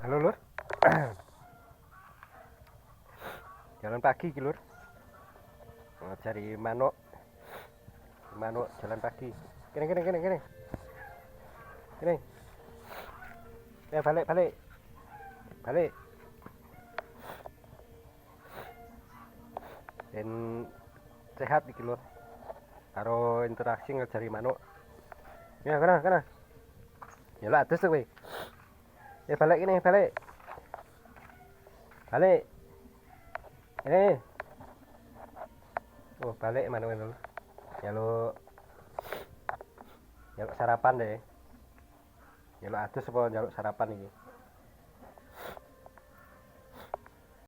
Halo Lur, jalan pagi ki Lur. Cari manuk, manuk jalan pagi. Kene. Kene. Balik. Dan sehat iki Lur. Karo interaksi ngajari manuk. Ya, kana. Ya lah atus kowe. Ya balik kene, balik. Ini. Oh, balik manuk Lur. Jaluk sarapan deh. Jaluk adus apa jaluk sarapan iki?